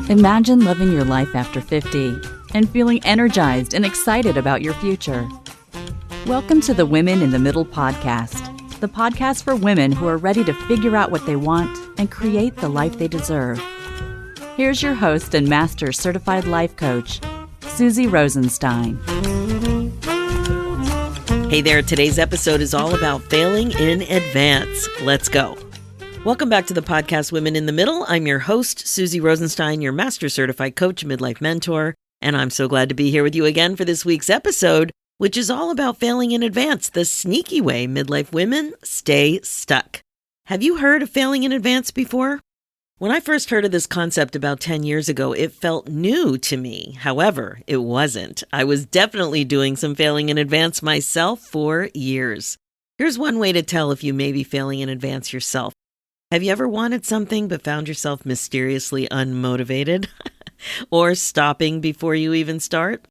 Imagine living your life after 50 and feeling energized and excited about your future. Welcome to the Women in the Middle podcast, the podcast for women who are ready to figure out what they want and create the life they deserve. Here's your host and master certified life coach, Susie Rosenstein. Hey there, today's episode is all about failing in advance. Let's go. Welcome back to the podcast Women in the Middle. I'm your host, Susie Rosenstein, your master certified coach, midlife mentor, and I'm so glad to be here with you again for this week's episode, which is all about failing in advance, the sneaky way midlife women stay stuck. Have you heard of failing in advance before? When I first heard of this concept about 10 years ago, it felt new to me. However, it wasn't. I was definitely doing some failing in advance myself for years. Here's one way to tell if you may be failing in advance yourself. Have you ever wanted something but found yourself mysteriously unmotivated or stopping before you even start?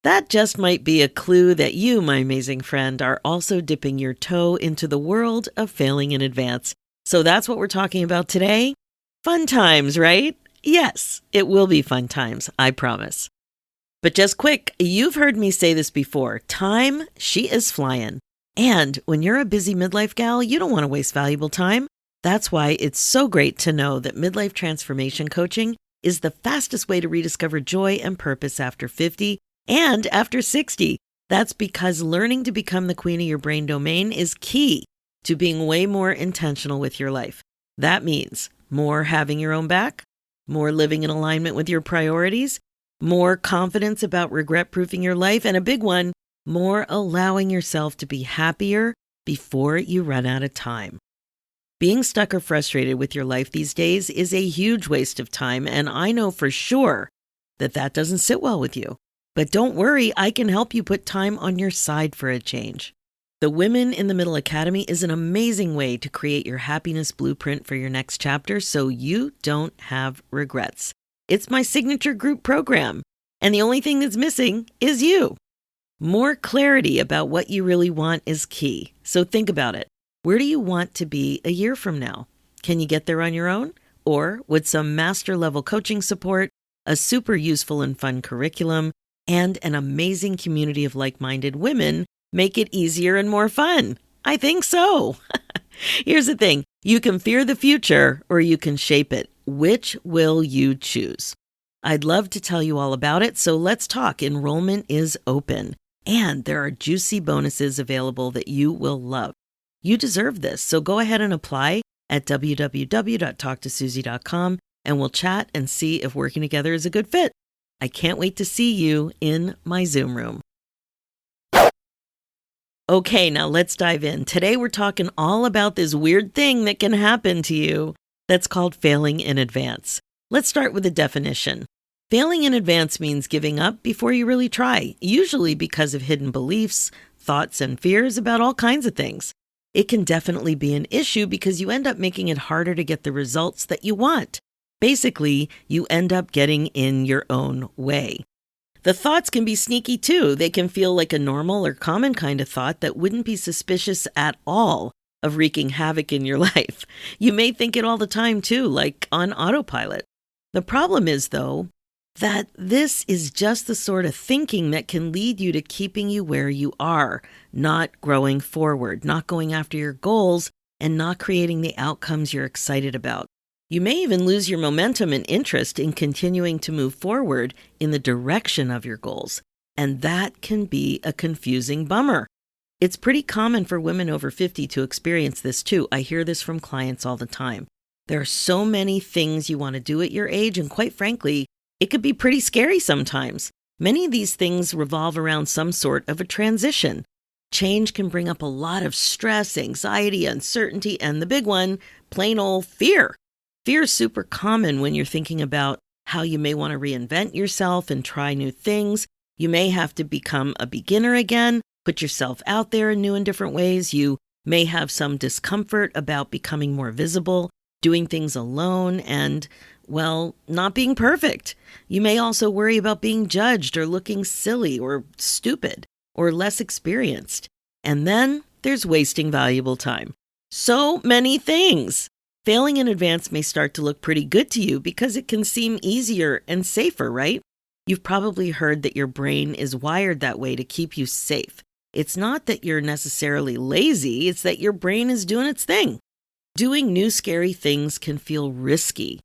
That just might be a clue that you, my amazing friend, are also dipping your toe into the world of failing in advance. So that's what we're talking about today. Fun times, right? Yes, it will be fun times, I promise. But just quick, you've heard me say this before. Time, she is flying. And when you're a busy midlife gal, you don't want to waste valuable time. That's why it's so great to know that midlife transformation coaching is the fastest way to rediscover joy and purpose after 50 and after 60. That's because learning to become the queen of your brain domain is key to being way more intentional with your life. That means more having your own back, more living in alignment with your priorities, more confidence about regret-proofing your life, and a big one, more allowing yourself to be happier before you run out of time. Being stuck or frustrated with your life these days is a huge waste of time, and I know for sure that that doesn't sit well with you. But don't worry, I can help you put time on your side for a change. The Women in the Middle Academy is an amazing way to create your happiness blueprint for your next chapter so you don't have regrets. It's my signature group program, and the only thing that's missing is you. More clarity about what you really want is key, so think about it. Where do you want to be a year from now? Can you get there on your own? Or with some master-level coaching support, a super useful and fun curriculum, and an amazing community of like-minded women make it easier and more fun? I think so. Here's the thing. You can fear the future or you can shape it. Which will you choose? I'd love to tell you all about it, so let's talk. Enrollment is open, and there are juicy bonuses available that you will love. You deserve this, so go ahead and apply at www.talktosusie.com, and we'll chat and see if working together is a good fit. I can't wait to see you in my Zoom room. Okay, now let's dive in. Today we're talking all about this weird thing that can happen to you that's called failing in advance. Let's start with a definition. Failing in advance means giving up before you really try, usually because of hidden beliefs, thoughts, and fears about all kinds of things. It can definitely be an issue because you end up making it harder to get the results that you want. Basically, you end up getting in your own way. The thoughts can be sneaky too. They can feel like a normal or common kind of thought that wouldn't be suspicious at all of wreaking havoc in your life. You may think it all the time too, like on autopilot. The problem is, though, that this is just the sort of thinking that can lead you to keeping you where you are, not growing forward, not going after your goals, and not creating the outcomes you're excited about. You may even lose your momentum and interest in continuing to move forward in the direction of your goals, and that can be a confusing bummer. It's pretty common for women over 50 to experience this too. I hear this from clients all the time. There are so many things you want to do at your age, and quite frankly, it could be pretty scary sometimes. Many of these things revolve around some sort of a transition. Change can bring up a lot of stress, anxiety, uncertainty, and the big one, plain old fear. Fear is super common when you're thinking about how you may want to reinvent yourself and try new things. You may have to become a beginner again, put yourself out there in new and different ways. You may have some discomfort about becoming more visible, doing things alone, and, well, not being perfect. You may also worry about being judged or looking silly or stupid or less experienced. And then there's wasting valuable time. So many things. Failing in advance may start to look pretty good to you because it can seem easier and safer, right? You've probably heard that your brain is wired that way to keep you safe. It's not that you're necessarily lazy, it's that your brain is doing its thing. Doing new scary things can feel risky,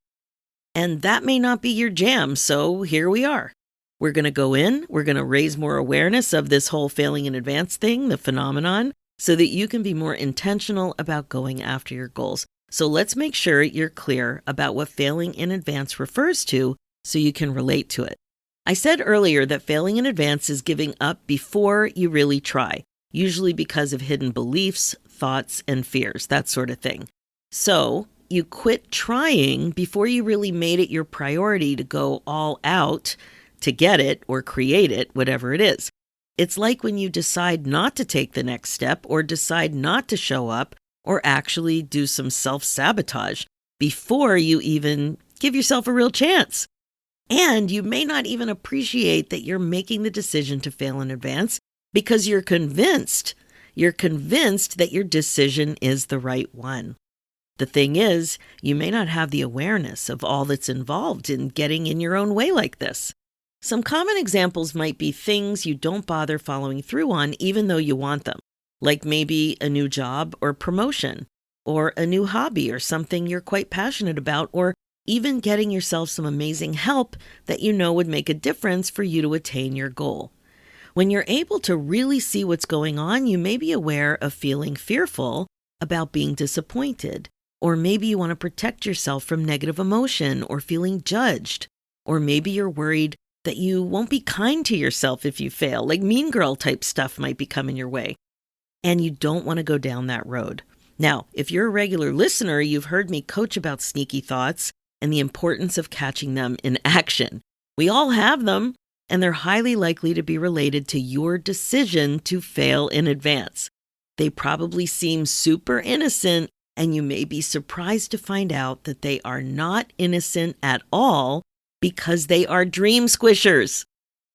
and that may not be your jam, so here we are. We're going to go in, we're going to raise more awareness of this whole failing in advance thing, the phenomenon, so that you can be more intentional about going after your goals. So let's make sure you're clear about what failing in advance refers to so you can relate to it. I said earlier that failing in advance is giving up before you really try, usually because of hidden beliefs, thoughts, and fears, that sort of thing. So you quit trying before you really made it your priority to go all out to get it or create it, whatever it is. It's like when you decide not to take the next step or decide not to show up or actually do some self-sabotage before you even give yourself a real chance. And you may not even appreciate that you're making the decision to fail in advance because you're convinced that your decision is the right one. The thing is, you may not have the awareness of all that's involved in getting in your own way like this. Some common examples might be things you don't bother following through on even though you want them, like maybe a new job or promotion, or a new hobby or something you're quite passionate about, or even getting yourself some amazing help that you know would make a difference for you to attain your goal. When you're able to really see what's going on, you may be aware of feeling fearful about being disappointed, or maybe you want to protect yourself from negative emotion or feeling judged, or maybe you're worried that you won't be kind to yourself if you fail, like mean girl type stuff might be coming your way. And you don't want to go down that road. Now, if you're a regular listener, you've heard me coach about sneaky thoughts and the importance of catching them in action. We all have them, and they're highly likely to be related to your decision to fail in advance. They probably seem super innocent, and you may be surprised to find out that they are not innocent at all because they are dream squishers.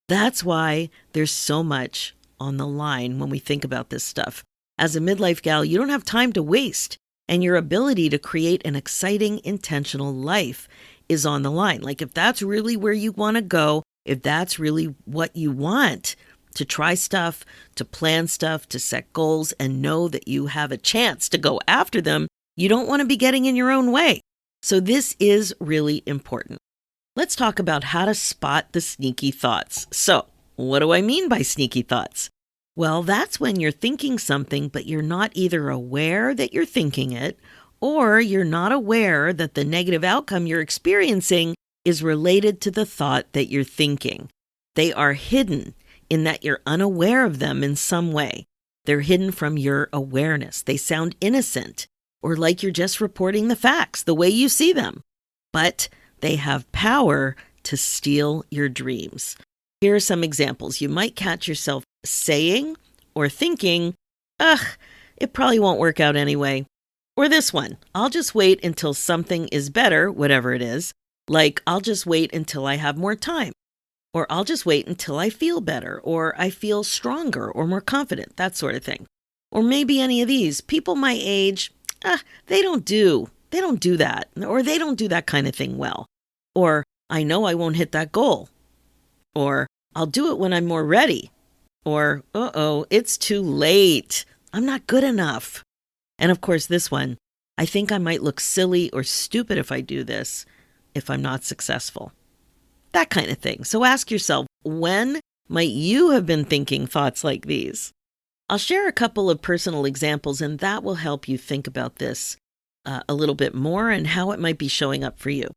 That's why there's so much on the line when we think about this stuff. As a midlife gal, you don't have time to waste, and your ability to create an exciting, intentional life is on the line. Like if that's really where you want to go, if that's really what you want, to try stuff, to plan stuff, to set goals, and know that you have a chance to go after them, you don't want to be getting in your own way. So this is really important. Let's talk about how to spot the sneaky thoughts. So, what do I mean by sneaky thoughts? Well, that's when you're thinking something, but you're not either aware that you're thinking it, or you're not aware that the negative outcome you're experiencing is related to the thought that you're thinking. They are hidden in that you're unaware of them in some way. They're hidden from your awareness. They sound innocent, or like you're just reporting the facts the way you see them. But they have power to steal your dreams. Here are some examples. You might catch yourself saying or thinking, it probably won't work out anyway. Or this one, I'll just wait until something is better, whatever it is. Like, I'll just wait until I have more time. Or I'll just wait until I feel better, or I feel stronger or more confident, that sort of thing. Or maybe any of these. People my age, they don't do that, or they don't do that kind of thing well. Or I know I won't hit that goal. Or I'll do it when I'm more ready. Or, it's too late. I'm not good enough. And of course, this one, I think I might look silly or stupid if I do this, if I'm not successful. That kind of thing. So ask yourself, when might you have been thinking thoughts like these? I'll share a couple of personal examples, and that will help you think about this a little bit more and how it might be showing up for you.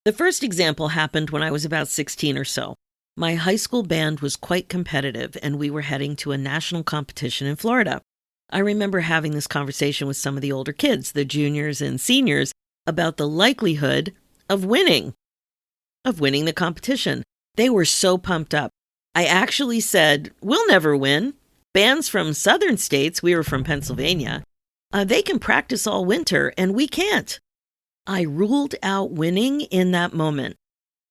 The first example happened when I was about 16 or so. My high school band was quite competitive, and we were heading to a national competition in Florida. I remember having this conversation with some of the older kids, the juniors and seniors, about the likelihood of winning the competition. They were so pumped up. I actually said, we'll never win. Bands from southern states, we were from Pennsylvania, they can practice all winter, and we can't. I ruled out winning in that moment.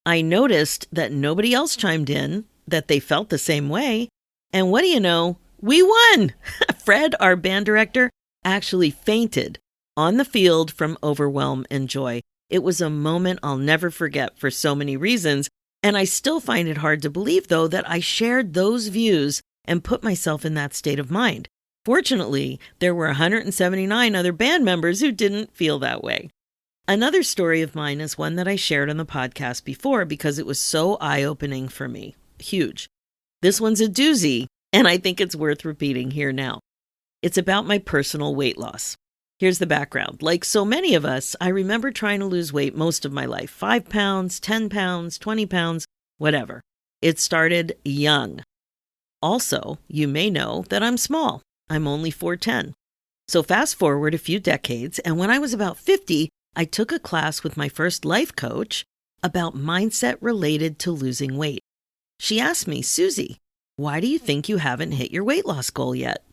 I noticed that nobody else chimed in, that they felt the same way. And what do you know? We won! Fred, our band director, actually fainted on the field from overwhelm and joy. It was a moment I'll never forget for so many reasons, and I still find it hard to believe, though, that I shared those views and put myself in that state of mind. Fortunately, there were 179 other band members who didn't feel that way. Another story of mine is one that I shared on the podcast before because it was so eye-opening for me. Huge. This one's a doozy, and I think it's worth repeating here now. It's about my personal weight loss. Here's the background. Like so many of us, I remember trying to lose weight most of my life. 5 pounds, 10 pounds, 20 pounds, whatever. It started young. Also, you may know that I'm small. I'm only 4'10". So fast forward a few decades, and when I was about 50, I took a class with my first life coach about mindset related to losing weight. She asked me, Susie, why do you think you haven't hit your weight loss goal yet?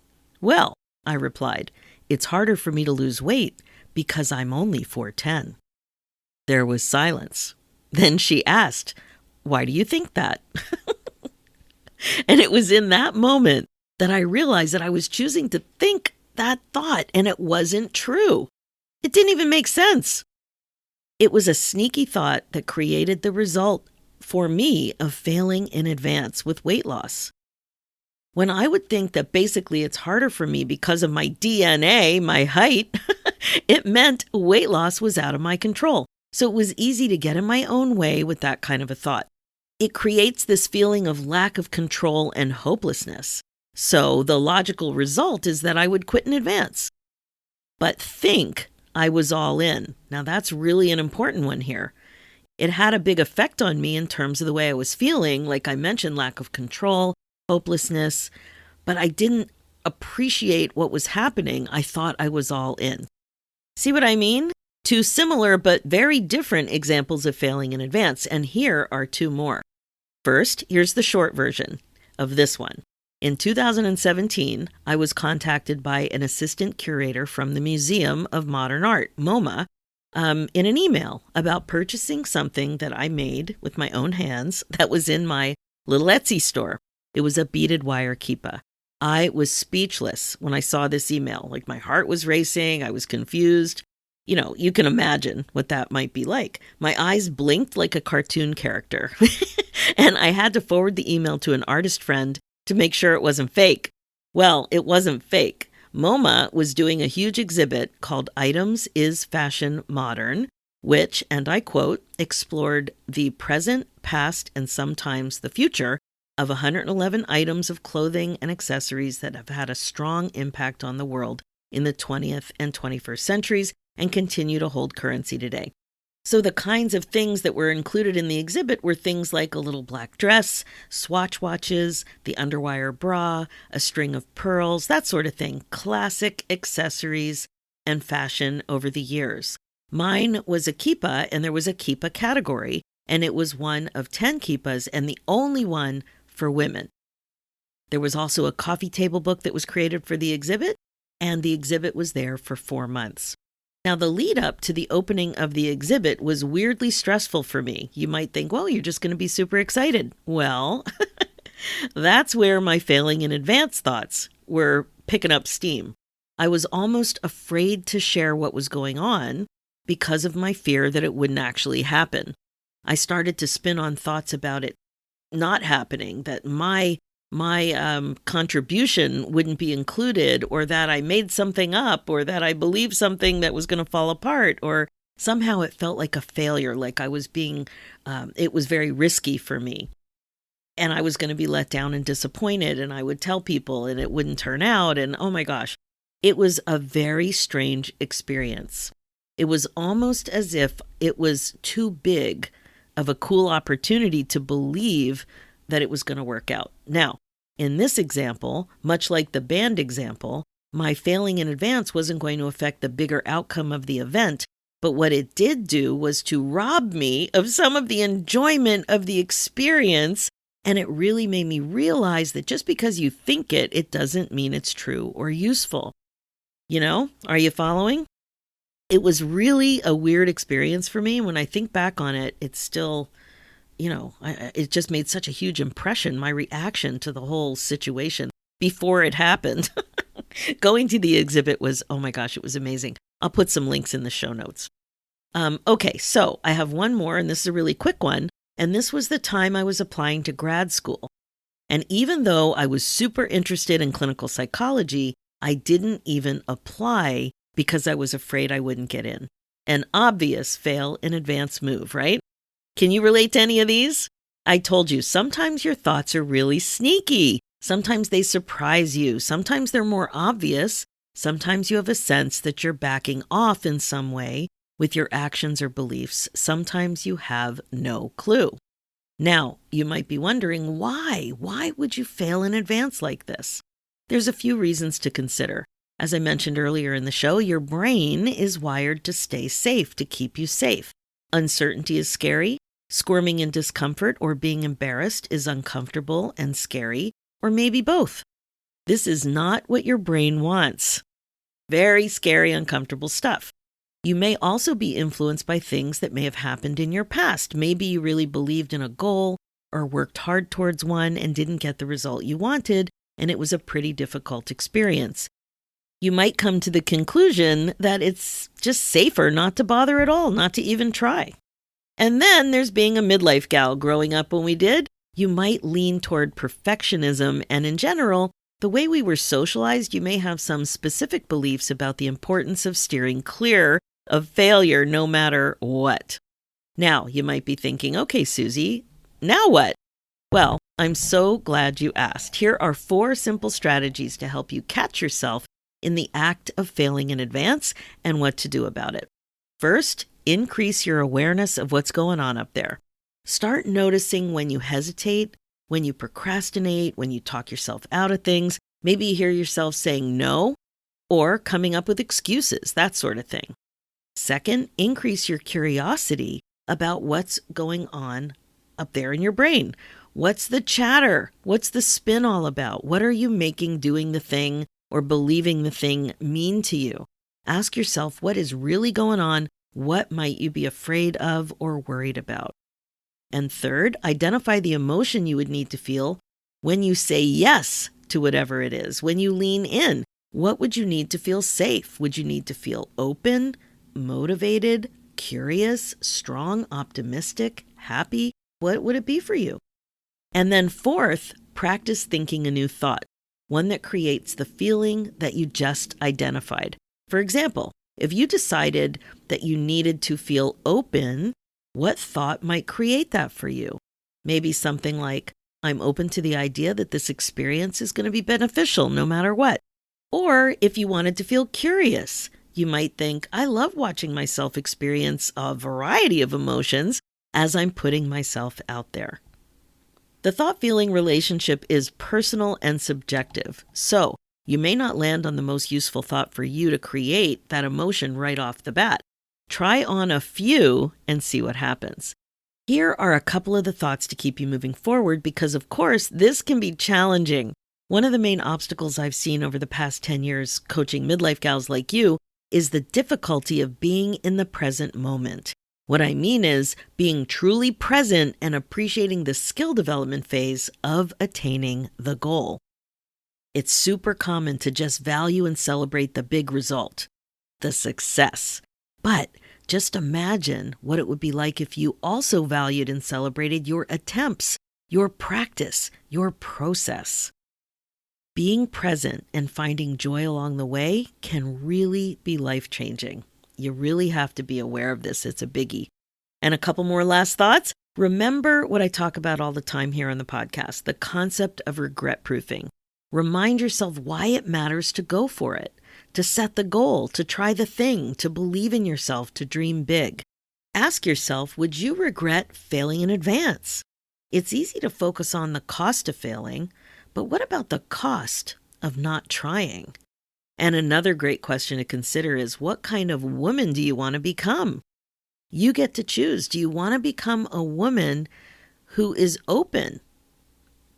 Well, I replied, it's harder for me to lose weight because I'm only 4'10". There was silence. Then she asked, why do you think that? And it was in that moment that I realized that I was choosing to think that thought, and it wasn't true. It didn't even make sense. It was a sneaky thought that created the result for me of failing in advance with weight loss. When I would think that basically it's harder for me because of my DNA, my height, it meant weight loss was out of my control. So it was easy to get in my own way with that kind of a thought. It creates this feeling of lack of control and hopelessness. So the logical result is that I would quit in advance. But think I was all in. Now that's really an important one here. It had a big effect on me in terms of the way I was feeling, like I mentioned, lack of control, hopelessness, but I didn't appreciate what was happening. I thought I was all in. See what I mean? Two similar but very different examples of failing in advance, and here are two more. First, here's the short version of this one. In 2017, I was contacted by an assistant curator from the Museum of Modern Art, MoMA, in an email about purchasing something that I made with my own hands that was in my little Etsy store. It was a beaded wire kippa. I was speechless when I saw this email. Like my heart was racing. I was confused. You know, you can imagine what that might be like. My eyes blinked like a cartoon character. And I had to forward the email to an artist friend to make sure it wasn't fake. Well, it wasn't fake. MoMA was doing a huge exhibit called Items Is Fashion Modern, which, and I quote, explored the present, past, and sometimes the future of 111 items of clothing and accessories that have had a strong impact on the world in the 20th and 21st centuries and continue to hold currency today. So the kinds of things that were included in the exhibit were things like a little black dress, swatch watches, the underwire bra, a string of pearls, that sort of thing. Classic accessories and fashion over the years. Mine was a kippa, and there was a kippa category, and it was one of 10 kippas and the only one for women. There was also a coffee table book that was created for the exhibit, and the exhibit was there for 4 months. Now, the lead up to the opening of the exhibit was weirdly stressful for me. You might think, well, you're just going to be super excited. Well, that's where my failing in advance thoughts were picking up steam. I was almost afraid to share what was going on because of my fear that it wouldn't actually happen. I started to spin on thoughts about it not happening, that my contribution wouldn't be included, or that I made something up, or that I believed something that was going to fall apart, or somehow it felt like a failure, like I was being, it was very risky for me. And I was going to be let down and disappointed, and I would tell people and it wouldn't turn out. And oh my gosh, it was a very strange experience. It was almost as if it was too big of a cool opportunity to believe that it was going to work out. Now, in this example, much like the band example, my failing in advance wasn't going to affect the bigger outcome of the event, but what it did do was to rob me of some of the enjoyment of the experience, and it really made me realize that just because you think it, it doesn't mean it's true or useful. You know, are you following? It was really a weird experience for me. When I think back on it, it's still, you know, it just made such a huge impression, my reaction to the whole situation before it happened. Going to the exhibit was, oh my gosh, it was amazing. I'll put some links in the show notes. Okay, so I have one more, and this is a really quick one. And this was the time I was applying to grad school. And even though I was super interested in clinical psychology, I didn't even apply because I was afraid I wouldn't get in. An obvious fail in advance move, right? Can you relate to any of these? I told you, sometimes your thoughts are really sneaky. Sometimes they surprise you. Sometimes they're more obvious. Sometimes you have a sense that you're backing off in some way with your actions or beliefs. Sometimes you have no clue. Now, you might be wondering why? Why would you fail in advance like this? There's a few reasons to consider. As I mentioned earlier in the show, your brain is wired to stay safe, to keep you safe. Uncertainty is scary. Squirming in discomfort or being embarrassed is uncomfortable and scary, or maybe both. This is not what your brain wants. Very scary, uncomfortable stuff. You may also be influenced by things that may have happened in your past. Maybe you really believed in a goal or worked hard towards one and didn't get the result you wanted, and it was a pretty difficult experience. You might come to the conclusion that it's just safer not to bother at all, not to even try. And then there's being a midlife gal. Growing up when we did, you might lean toward perfectionism, and in general, the way we were socialized, you may have some specific beliefs about the importance of steering clear of failure no matter what. Now, you might be thinking, okay, Susie, now what? Well, I'm so glad you asked. Here are 4 simple strategies to help you catch yourself in the act of failing in advance and what to do about it. First, increase your awareness of what's going on up there. Start noticing when you hesitate, when you procrastinate, when you talk yourself out of things. Maybe you hear yourself saying no or coming up with excuses, that sort of thing. Second, increase your curiosity about what's going on up there in your brain. What's the chatter? What's the spin all about? What are you making doing the thing or believing the thing mean to you? Ask yourself what is really going on. What might you be afraid of or worried about? And third, identify the emotion you would need to feel when you say yes to whatever it is. When you lean in, what would you need to feel safe? Would you need to feel open, motivated, curious, strong, optimistic, happy? What would it be for you? And then fourth, practice thinking a new thought, one that creates the feeling that you just identified. For example, if you decided that you needed to feel open, what thought might create that for you? Maybe something like, I'm open to the idea that this experience is going to be beneficial no matter what. Or if you wanted to feel curious, you might think, I love watching myself experience a variety of emotions as I'm putting myself out there. The thought-feeling relationship is personal and subjective, so you may not land on the most useful thought for you to create that emotion right off the bat. Try on a few and see what happens. Here are a couple of the thoughts to keep you moving forward because, of course, this can be challenging. One of the main obstacles I've seen over the past 10 years coaching midlife gals like you is the difficulty of being in the present moment. What I mean is being truly present and appreciating the skill development phase of attaining the goal. It's super common to just value and celebrate the big result, the success. But just imagine what it would be like if you also valued and celebrated your attempts, your practice, your process. Being present and finding joy along the way can really be life-changing. You really have to be aware of this. It's a biggie. And a couple more last thoughts. Remember what I talk about all the time here on the podcast, the concept of regret proofing. Remind yourself why it matters to go for it, to set the goal, to try the thing, to believe in yourself, to dream big. Ask yourself, would you regret failing in advance? It's easy to focus on the cost of failing, but what about the cost of not trying? And another great question to consider is, what kind of woman do you want to become? You get to choose. Do you want to become a woman who is open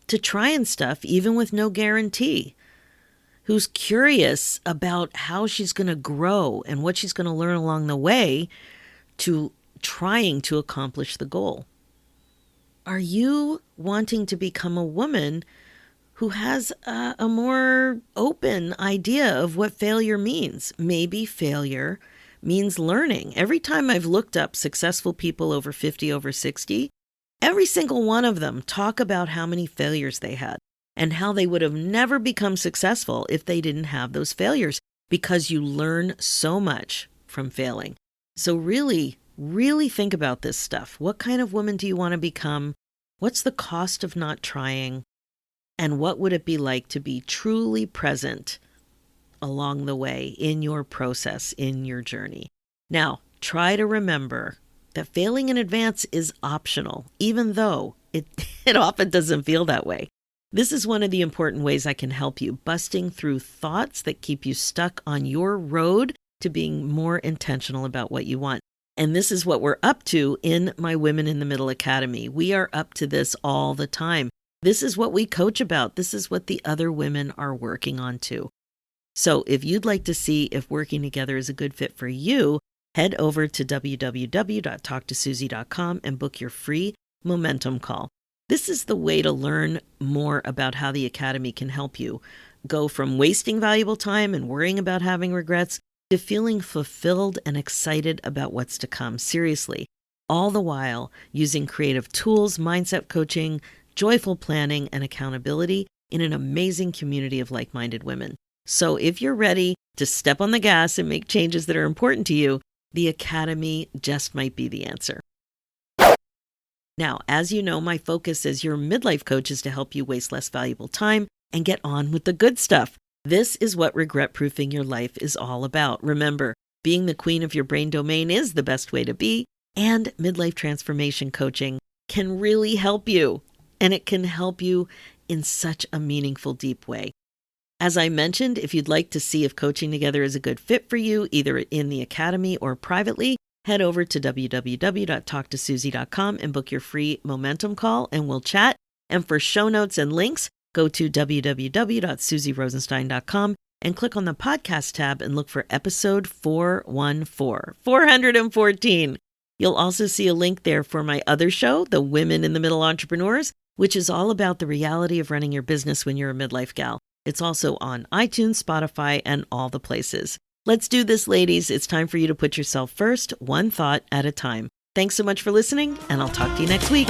to trying stuff even with no guarantee? Who's curious about how she's going to grow and what she's going to learn along the way to trying to accomplish the goal? Are you wanting to become a woman who has a more open idea of what failure means? Maybe failure means learning. Every time I've looked up successful people over 50, over 60, every single one of them talk about how many failures they had and how they would have never become successful if they didn't have those failures, because you learn so much from failing. So really, really think about this stuff. What kind of woman do you want to become? What's the cost of not trying? And what would it be like to be truly present along the way in your process, in your journey? Now, try to remember that failing in advance is optional, even though it often doesn't feel that way. This is one of the important ways I can help you, busting through thoughts that keep you stuck on your road to being more intentional about what you want. And this is what we're up to in my Women in the Middle Academy. We are up to this all the time. This is what we coach about. This is what the other women are working on too. So if you'd like to see if working together is a good fit for you, head over to www.talktosusie.com and book your free momentum call. This is the way to learn more about how the Academy can help you go from wasting valuable time and worrying about having regrets to feeling fulfilled and excited about what's to come. Seriously, all the while using creative tools, mindset coaching, joyful planning, and accountability in an amazing community of like-minded women. So if you're ready to step on the gas and make changes that are important to you, the Academy just might be the answer. Now, as you know, my focus as your midlife coach is to help you waste less valuable time and get on with the good stuff. This is what regret-proofing your life is all about. Remember, being the queen of your brain domain is the best way to be, and midlife transformation coaching can really help you. And it can help you in such a meaningful, deep way. As I mentioned, if you'd like to see if coaching together is a good fit for you, either in the Academy or privately, head over to www.talktosusie.com and book your free momentum call, and we'll chat. And for show notes and links, go to www.susierosenstein.com and click on the podcast tab and look for episode 414. You'll also see a link there for my other show, The Women in the Middle Entrepreneurs, which is all about the reality of running your business when you're a midlife gal. It's also on iTunes, Spotify, and all the places. Let's do this, ladies. It's time for you to put yourself first, one thought at a time. Thanks so much for listening, and I'll talk to you next week.